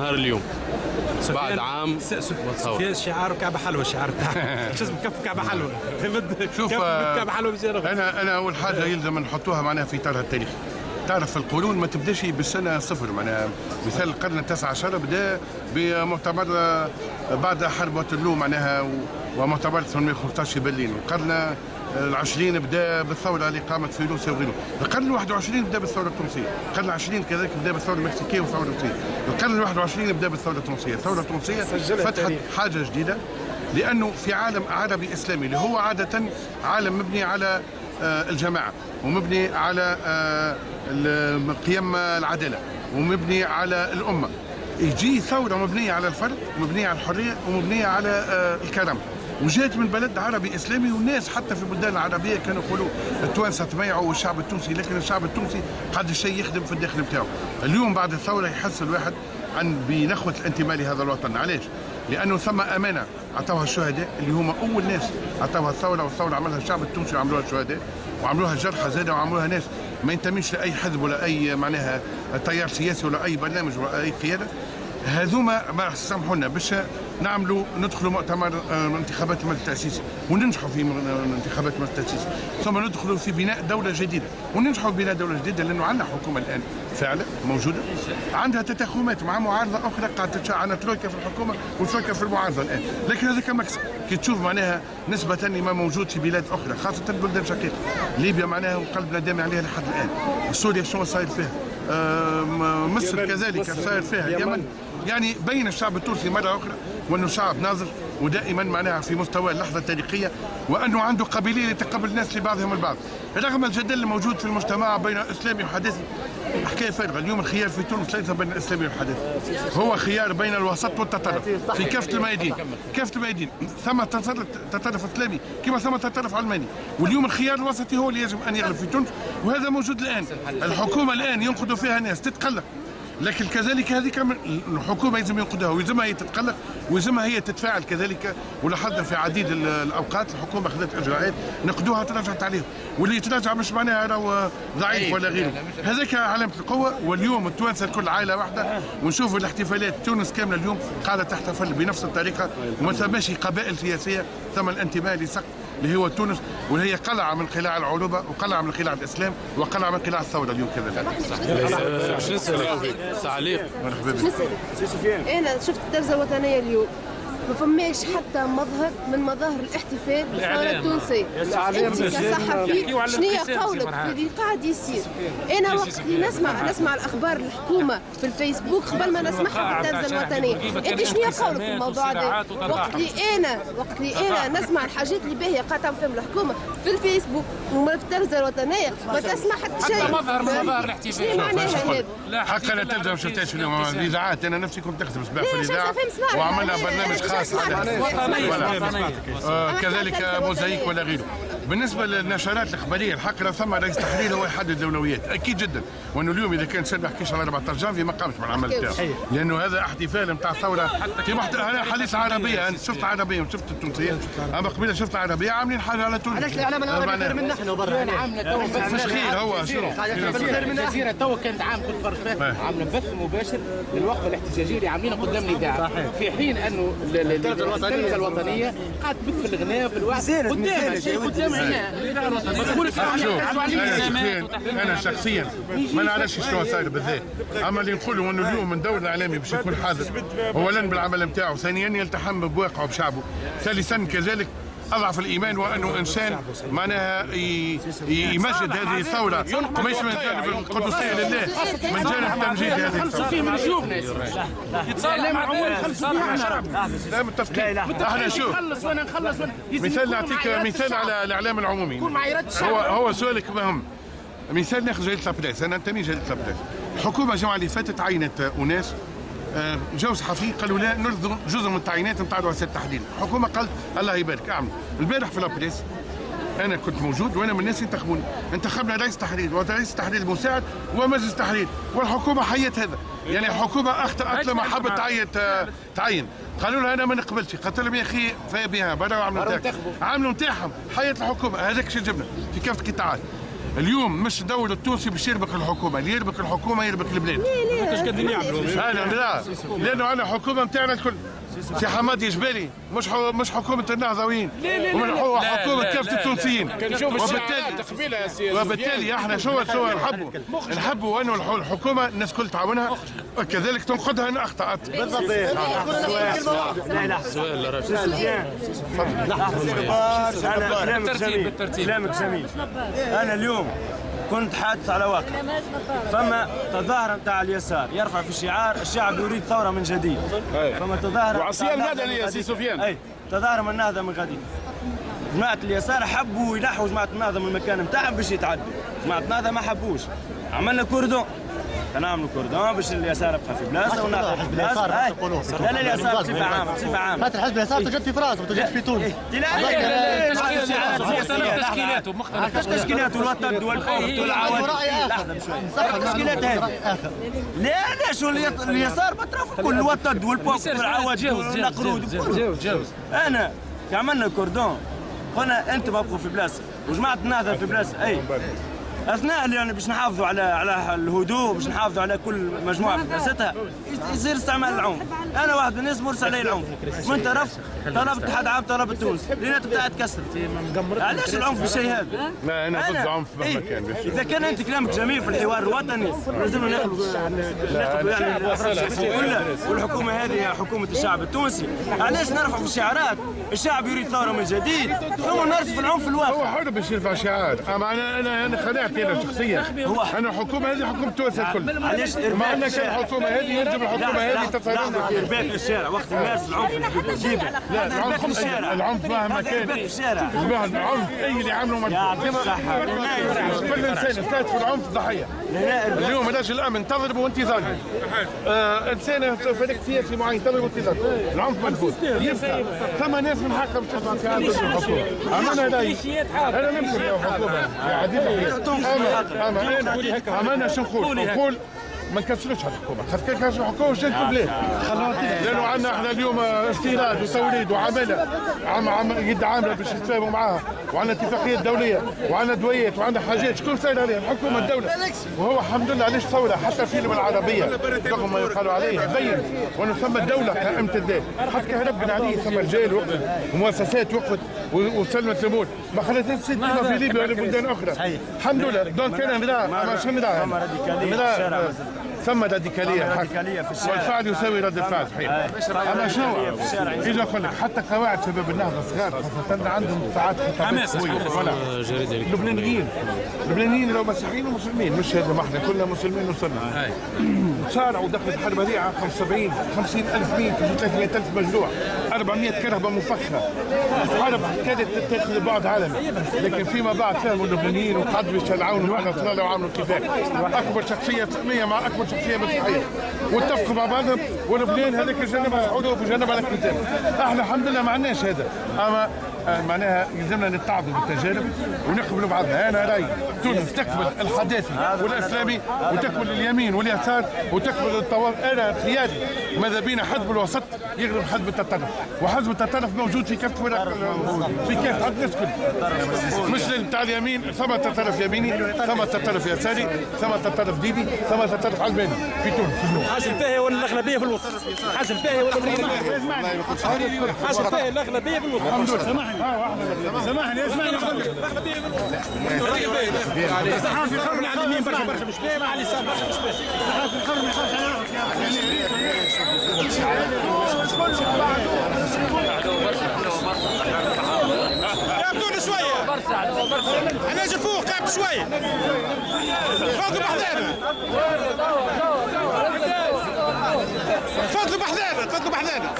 نهار اليوم بعد عام. سفيان شعار كعبة حلوة، الشعار تاعها شو اسمه كف كعبة حلوة. شوف كعبة حلوة. انا اول حاجه يلزم نحطوها معناها في اطارها التاريخي. تعرف القرون ما تبداش بالسنه صفر، معناها مثال القرن التاسع عشر بدا بمؤتمر بعد حرب واترلو معناها ومؤتمر 815 في برلين. القرن العشرين بدا بالثوره اللي قامت في روسيا وغيره. القرن 21 بدا بالثوره التونسيه. القرن العشرين كذلك بدا بالثوره المكسيكيه والثوره الروسيه. القرن 21 بدا بالثوره التونسيه. الثوره التونسيه فتحت حاجه جديده، لانه في عالم عربي اسلامي اللي هو عاده عالم مبني على الجماعه ومبني على قيم العداله ومبني على الامه، يجي ثوره مبنيه على الفرد ومبنيه على الحريه ومبنيه على الكرم، وجات من بلد عربي اسلامي. والناس حتى في البلدان العربيه كانوا يقولوا التوانسه تميعوا والشعب التونسي، لكن الشعب التونسي قد الشيء يخدم في الداخل بتاعه. اليوم بعد الثوره يحس الواحد عن بنخوه الانتماء لهذا الوطن. علاش؟ لانه ثم امانه عطاوها الشهداء اللي هما اول ناس عطاوها الثوره، والثوره عملها الشعب التونسي وعملوها الشهداء وعملوها الجرحى زاده وعملوها ناس ما ينتميش لاي حزب ولا اي معناها تيار سياسي ولا اي برنامج ولا اي قياده. هذوما ما سامحوا لنا باش نعملوا ندخلوا مؤتمر انتخابات المجلس التاسيسي وننجحوا في انتخابات المجلس التاسيسي، ثم ندخلوا في بناء دوله جديده وننجحوا في بناء دوله جديده، لانه عندنا حكومه الان فعلا موجوده عندها تداخلات مع معارضه اخرى قاعده عندنا ترويكا في الحكومه وترويكا في المعارضه الان، لكن هذا مكسب كي تشوف معناها نسبه لما موجود في بلاد اخرى خاصه البلدان الشقيقه. ليبيا معناها قلبنا دامع عليها لحد الان، سوريا شنو صاير فيها، مصر كذلك صاير فيها، اليمن. يعني بين الشعب التونسي مرة أخرى وأنه شعب ناضج ودائما معناها في مستوى اللحظة التاريخية، وأنه عنده قابلية لتقبل الناس لبعضهم البعض رغم الجدل الموجود في المجتمع بين الإسلامي وحداثي. حكاية فارغة. اليوم الخيار في تونس ليس بين الإسلامي والحداثي، هو خيار بين الوسط والتطرف في كافة الميادين. كافة الميادين ثم تطرف إسلامي كما ثم تطرف علماني، واليوم الخيار الوسطي هو اللي يجب أن يغلب في تونس، وهذا موجود الآن. الحكومة الآن ينقذوا فيها ناس تتقلق، لكن كذلك هذه الحكومه يلزم ينقذها ويلزمها هي تتقلق ويلزمها هي تتفاعل كذلك. ولاحظنا في عديد الاوقات الحكومه اخذت اجراءات نقدوها تراجعت عليهم، واللي يتراجع مش معناها راهو ضعيف ولا غيره، هذاك علامه القوه. واليوم التوانسه الكل عائله واحده، ونشوفوا الاحتفالات تونس كامله اليوم قاعده تحتفل بنفس الطريقه، وما ثماش قبائل سياسيه، ثم الانتماء لسقف اللي هو تونس، واللي هي قلعه من قلاع العروبه وقلعه من قلاع الاسلام وقلعه من قلاع الثوره اليوم كذلك. تعليق. مرحبا بك. سي سفيان. انا شفت الترزه الوطنيه اليوم ما فماش حتى مظهر من مظاهر الاحتفال بالثوره التونسيه. انت كصحفي شنو هي قولك في اللي قاعد يصير؟ انا وقت اللي نسمع الاخبار الحكومه في الفيسبوك قبل ما نسمعها في الترزه الوطنيه، انت شنو هي قولك في الموضوع هذا؟ وقت اللي انا نسمع الحاجات اللي باهيه قاعده تعمل الحكومه في الفيسبوك وما في الترزه الوطنيه ما تسمع حتى شيء. مظهر من مظاهر الاحتفال. شنو معناها هذا؟ حقا انا الترجمه ما شفتهاش اليوم. الاذاعات انا نفسي كنت نخدم صباح في الاذاعه وعملنا برنامج خاص كذلك موزايك ولا غيره. بالنسبه للنشرات الاخباريه الحق لو ثم رئيس تحرير هو يحدد الاولويات اكيد جدا، وانه اليوم اذا كان سنه ما يحكيش على 14 جانفي ما قامش بالعمل بتاعه، لانه هذا احتفال نتاع ثوره. انا حديث عربيه، انا شفت عربيه وشفت التونسيه، اما قبيله شفت العربيه عاملين حاجه على تونس. علاش الاعلام العربي خير من نحن برا عامله تو مش خير هو شنو الجزيره تو كانت عام كنت فرج فيه عامله بث مباشر للوقفه الاحتجاجيه اللي عاملينها قدام الاذاعه، في حين انه التلفزه الوطنيه قاعد تبث في الغناء في الوعد قدام الشيء قدام عينها. انا شخصيا ما نعرفش شنو صاير بالذات، اما اللي نقولوا انه اليوم من دور الاعلامي باش يكون حاضر اولا بالعمل نتاعو، ثانيا يلتحم بواقعه وبشعبه، ثالثا كذلك اضعف الايمان وانه انسان معناها يمجد هذه الثوره مش من جانب القدسيه لله، من جانب تمجيد هذه الثوره. من جيوبنا الاعلام العمومي لا متفقين. احنا شوف مثال نعطيك مثال على الاعلام العمومي، هو سؤالك مهم. مثال ناخذ جريده لابلاس، انا انتمي جريده لابلاس. الحكومه الجمعه اللي فاتت عينت اناس جو صحفيين قالوا لا نلغوا جزء من التعيينات نتاع رؤساء التحرير، الحكومه قالت الله يبارك اعمل. البارح في لابلاس انا كنت موجود وانا من الناس ينتخبوني، انتخبنا رئيس تحرير ورئيس تحرير المساعد ومجلس تحرير، والحكومه حيت هذا، يعني الحكومه اخطات لما حبت تعين. قالوا لها انا ما نقبلش، قلت لهم يا اخي فيا بها بداوا عملوا نتاعهم حيت الحكومه. هذاك شو جبنا في كافه القطاعات. اليوم مش الدولة التونسي باش يربك الحكومة، اللي يربك الحكومة يربك البلاد. ماكش قادرين يعملوا. لا لأنه أنا الحكومة نتاعنا الكل. سي حمادي جبالي مش حكومة النهضويين، هو حكومة كافة التونسيين. وبالتالي احنا شو نحبوا انه الحكومة الناس كل تعاونها وكذلك تنقدها ان اخطأت. بالضبط. كلامك جميل. انا اليوم كنت حادث على واقع، فما تظاهرة نتاع اليسار يرفع في شعار الشعب يريد ثورة من جديد. فما تظاهرة وعصيان المدني يا سي سفيان. اي تظاهرة من النهضة من غدير. جماعة اليسار حبوا ينحوا جماعة النهضة من المكان نتاعهم باش يتعدوا، جماعة النهضة ما حبوش. عملنا كوردون، نعملوا كوردون باش اليسار يبقى في بلاصه ونهضه في بلاصه. لا اليسار بصفه عامه بصفه عامه. خاطر حزب اليسار توجد في فرنسا وتوجد في تونس. تشكيلاته مختلفه، التشكيلات والوطن والحوت والعواد. لحظه بشوي التشكيلات هذه لا شو اليسار بطرف كل الوطن والبوك والعواد والنقرود. انا عملنا كوردون قلنا انتم ابقوا في بلاصه وجماعه النهضه في بلاصه. اي اثناء يعني باش نحافظوا على الهدوء، باش نحافظوا على كل مجموعه في بلاصتها يصير استعمال العنف. انا واحد من الناس مرسل علي العنف من طرف اتحاد عام طلب التونسي لينات بتاعت تكسرت. علاش العنف بالشيء هذا؟ لا انا ضد العنف مهما كان. اذا كان انت كلامك جميل في الحوار الوطني لازم ناخذ يعني والحكومه هذه حكومه الشعب التونسي. علاش نرفع في الشعارات الشعب يريد ثوره من جديد ثم نرصف العنف الواقع؟ هو حر باش يرفع شعار، اما انا خلعت انا شخصيا. انا الحكومه هذه حكومه تونس الكل. علاش ما عندنا كان الحكومه هذه يجب الحكومه هذه تتصرف في ارباك في الشارع وقت الناس العنف اللي تجيبه. لا العنف مهما كان العنف اي اللي عملوا يعطيك الصحه. كل انسان استهدف في العنف ضحيه. اليوم رجل الامن تضرب وانت ظالم، انسان فريق سياسي معين تضرب وانت ظالم، العنف منفوذ. يبقى ثم ناس من حقها باش تطلع في عالم الحكومه. انا نمشي يا حكومه يا عديد. اما انا شو نقول ما نكسروش على الحكومه، خاطر كان كسروا الحكومه واش جاتكم بلاد؟ لانه عندنا احنا اليوم استيراد وتوريد وعماله يد عامله باش نتفاهموا معاها، وعندنا اتفاقيات دوليه وعندنا دويات وعندنا حاجات شكون ساير عليها؟ الحكومه الدوله. وهو الحمد لله علاش ثوره حتى فيلم العربيه رغم ما يقالوا عليه بين وانه ثم الدوله قائمه الذات، حتى كهربنا عليه ثم رجال وقفت ومؤسسات وقفت وسلمت الامور، ما خلتش ست كما في ليبيا ولا بلدان اخرى. الحمد لله دونك انا نرى ما شنو نرى ثم راديكاليه في الشارع والفعل يساوي رد الفعل صحيح. اما شنو اذا اقول لك حتى قواعد شباب النهضه الصغار خاصه عندهم ساعات حماس اللبنانيين لو مسيحيين ومسلمين مش هذا ما احنا كلنا مسلمين وصلنا صاروا دخلت الحرب هذه 75 50,000 مين 300,000 مجروح 400 كرهبه مفخره. الحرب كادت تتخذ بعد عالمي، لكن فيما بعد فهموا اللبنانيين وقعدوا يشجعون معنا وصلوا وعملوا اتفاق. اكبر شخصيه فئويه مع اكبر شخصيه مسيحيه واتفقوا مع بعضهم، ولبنان هذاك جنبها الحروب وجنبها القتال. احنا الحمد لله ما عندناش هذا، اما معناها يلزمنا نتعظوا بالتجارب ونقبلوا بعضنا. انا رايي تونس تقبل الحداثي والاسلامي وتقبل اليمين واليسار وتقبل الطوائف. انا خياري ماذا بينا حزب الوسط يغلب حزب التطرف، وحزب التطرف موجود في كافه في كافه الناس كلها، مش بتاع اليمين ثم تطرف يميني ثم تطرف يساري ثم تطرف ديني ثم تطرف علماني في تونس. حاجه الباهيه ولا الاغلبيه في الوسط؟ حاجه الباهيه ولا حاجه الباهيه الاغلبيه في الوسط؟ سامحني اسمعني نقول لك الاغلبيه في الوسط. الصحافه في القرن على اليمين برشا مش باهي مع اليسار برشا مش باهي. الصحافه في القرن ما يخافش على شويه انا اجي فوق قاعد شويه فوق بحذانا تفضلوا بحذانا